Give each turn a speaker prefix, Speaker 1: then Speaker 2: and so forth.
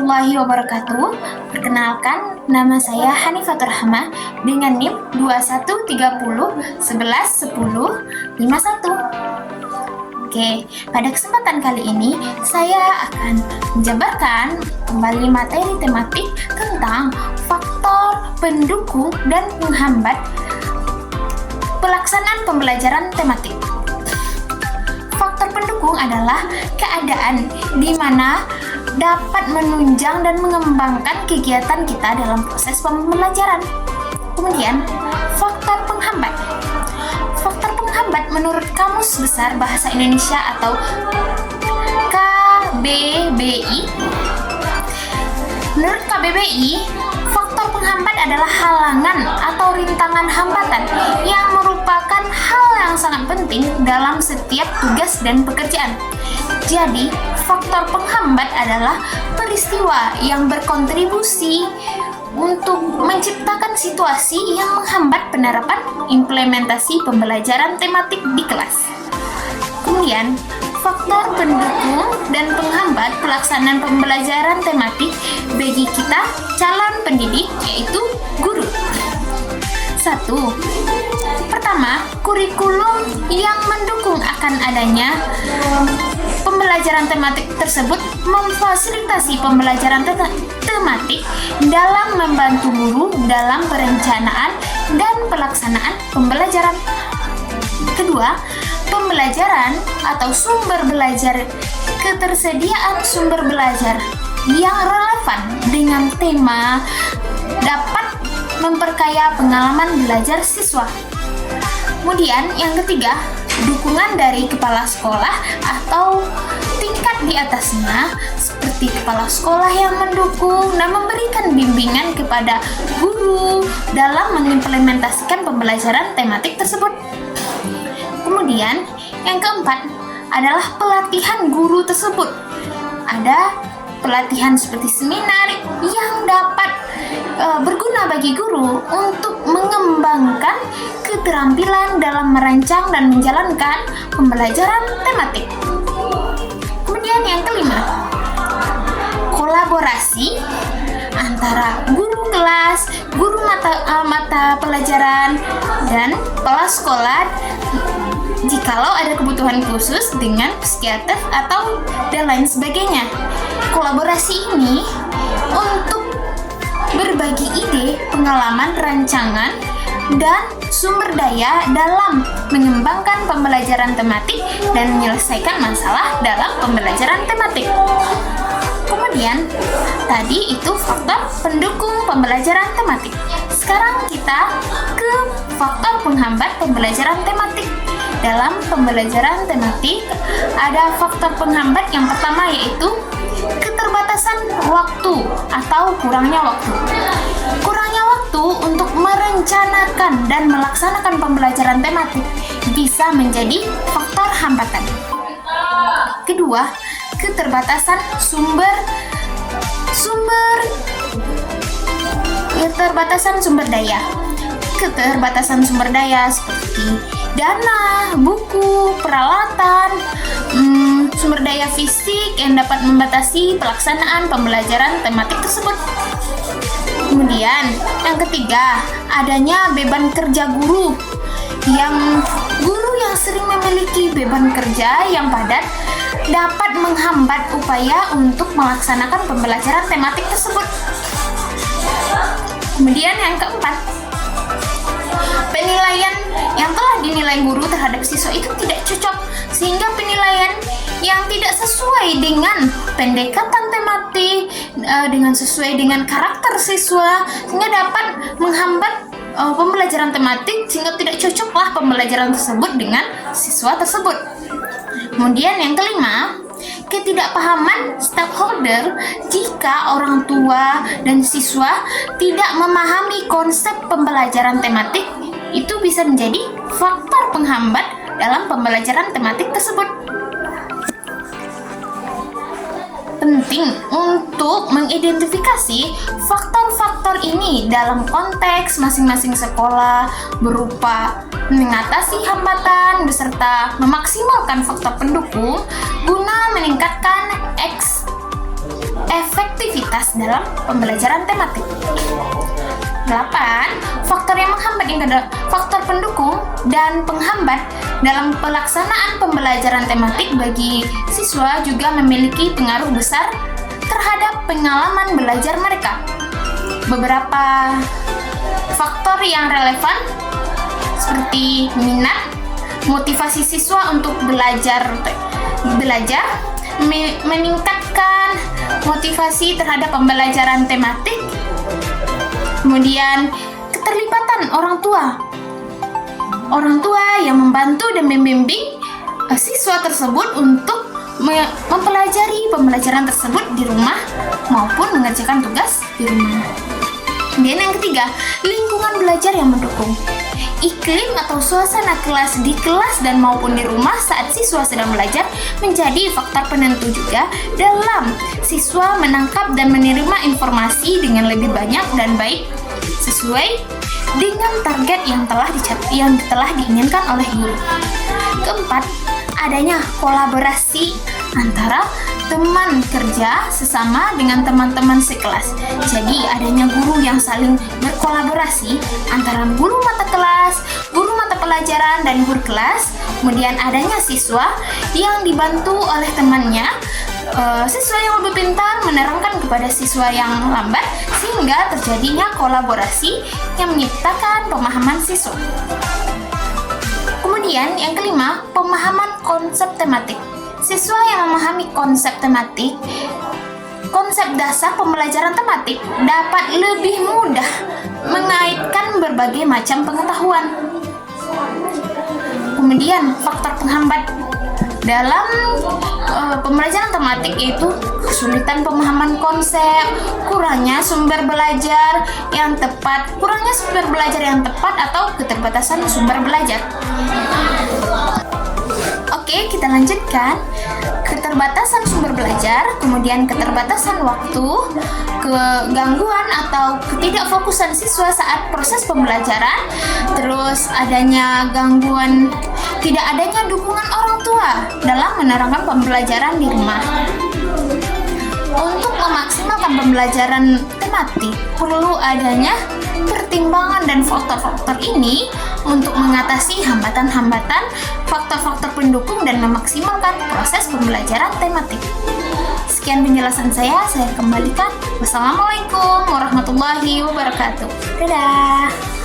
Speaker 1: warahmatullahi wabarakatuh. Perkenalkan, nama saya Hanifatur Rahma dengan NIM 2130111051. Oke, pada kesempatan kali ini saya akan menjabarkan kembali materi tematik tentang faktor pendukung dan penghambat pelaksanaan pembelajaran tematik. Faktor pendukung adalah keadaan di mana dapat menunjang dan mengembangkan kegiatan kita dalam proses pembelajaran. Kemudian, faktor penghambat. Faktor penghambat menurut Kamus Besar Bahasa Indonesia atau KBBI. Menurut KBBI, faktor penghambat adalah halangan atau rintangan hambatan yang merupakan hal yang sangat penting dalam setiap tugas dan pekerjaan. Jadi, faktor penghambat adalah peristiwa yang berkontribusi untuk menciptakan situasi yang menghambat penerapan implementasi pembelajaran tematik di kelas. Kemudian, faktor pendukung dan penghambat pelaksanaan pembelajaran tematik bagi kita calon pendidik, yaitu guru. 1. Pertama, kurikulum yang mendukung akan adanya pembelajaran tematik tersebut memfasilitasi pembelajaran tematik dalam membantu guru dalam perencanaan dan pelaksanaan pembelajaran. Kedua, pembelajaran atau sumber belajar, ketersediaan sumber belajar yang relevan dengan tema dapat memperkaya pengalaman belajar siswa. Kemudian yang ketiga, dukungan dari kepala sekolah atau tingkat di atasnya seperti kepala sekolah yang mendukung dan memberikan bimbingan kepada guru dalam mengimplementasikan pembelajaran tematik tersebut. Kemudian yang keempat adalah pelatihan guru tersebut. Ada pelatihan seperti seminar yang dapat berguna bagi guru untuk mengembangkan keterampilan dalam merancang dan menjalankan pembelajaran tematik. Kemudian yang kelima, kolaborasi antara guru kelas, guru mata pelajaran, dan kepala sekolah jikalau ada kebutuhan khusus dengan psikiater atau dan lain sebagainya. Kolaborasi ini untuk berbagi ide, pengalaman, rancangan, dan sumber daya dalam mengembangkan pembelajaran tematik dan menyelesaikan masalah dalam pembelajaran tematik. Kemudian, tadi itu faktor pendukung pembelajaran tematik. Sekarang kita ke faktor penghambat pembelajaran tematik. Dalam pembelajaran tematik, ada faktor penghambat yang pertama yaitu keterbatasan waktu atau kurangnya waktu. Kurangnya waktu untuk merencanakan dan melaksanakan pembelajaran tematik bisa menjadi faktor hambatan. Kedua, keterbatasan sumber daya. Keterbatasan sumber daya seperti dana, buku, peralatan, sumber daya fisik yang dapat membatasi pelaksanaan pembelajaran tematik tersebut. Kemudian, yang ketiga, adanya beban kerja guru. Guru yang sering memiliki beban kerja yang padat dapat menghambat upaya untuk melaksanakan pembelajaran tematik tersebut. Kemudian yang keempat, penilaian yang telah dinilai guru terhadap siswa itu tidak cocok, sehingga penilaian yang tidak sesuai dengan pendekatan tematik, sesuai dengan karakter siswa, sehingga dapat menghambat pembelajaran tematik, sehingga tidak cocoklah pembelajaran tersebut dengan siswa tersebut. Kemudian yang kelima, ketidakpahaman stakeholder. Jika orang tua dan siswa tidak memahami konsep pembelajaran tematik, itu bisa menjadi faktor penghambat dalam pembelajaran tematik tersebut. Penting untuk mengidentifikasi faktor-faktor ini dalam konteks masing-masing sekolah berupa mengatasi hambatan beserta memaksimalkan faktor pendukung guna meningkatkan efektivitas dalam pembelajaran tematik. 8. Faktor yang menghambat yang kedua, faktor pendukung dan penghambat dalam pelaksanaan pembelajaran tematik bagi siswa juga memiliki pengaruh besar terhadap pengalaman belajar mereka. Beberapa faktor yang relevan seperti minat, motivasi siswa untuk belajar, meningkatkan motivasi terhadap pembelajaran tematik. Kemudian keterlibatan orang tua yang membantu dan membimbing siswa tersebut untuk mempelajari pembelajaran tersebut di rumah maupun mengerjakan tugas di rumah. Kemudian yang ketiga, lingkungan belajar yang mendukung. Iklim atau suasana kelas di kelas dan maupun di rumah saat siswa sedang belajar menjadi faktor penentu juga dalam siswa menangkap dan menerima informasi dengan lebih banyak dan baik sesuai dengan target yang telah diinginkan oleh guru. Keempat, adanya kolaborasi antara teman kerja sesama dengan teman-teman sekelas. Jadi adanya guru yang saling berkolaborasi antara guru mata kelas, guru mata pelajaran, dan guru kelas. Kemudian adanya siswa yang dibantu oleh temannya, siswa yang lebih pintar menerangkan kepada siswa yang lambat sehingga terjadinya kolaborasi yang menciptakan pemahaman siswa. Kemudian yang kelima, pemahaman konsep tematik. Siswa yang memahami konsep tematik, konsep dasar pembelajaran tematik dapat lebih mudah mengaitkan berbagai macam pengetahuan. Kemudian faktor penghambat dalam pembelajaran tematik yaitu kesulitan pemahaman konsep, kurangnya sumber belajar yang tepat atau keterbatasan sumber belajar. Oke, kita lanjutkan. Keterbatasan sumber belajar, kemudian keterbatasan waktu, kegangguan atau ketidakfokusan siswa saat proses pembelajaran, terus adanya gangguan, tidak adanya dukungan orang tua dalam menerangkan pembelajaran di rumah. Untuk memaksimalkan pembelajaran tematik, perlu adanya pertimbangan dan faktor-faktor ini untuk mengatasi hambatan-hambatan, faktor-faktor pendukung dan memaksimalkan proses pembelajaran tematik. Sekian penjelasan saya kembalikan. Wassalamualaikum warahmatullahi wabarakatuh. Dadah.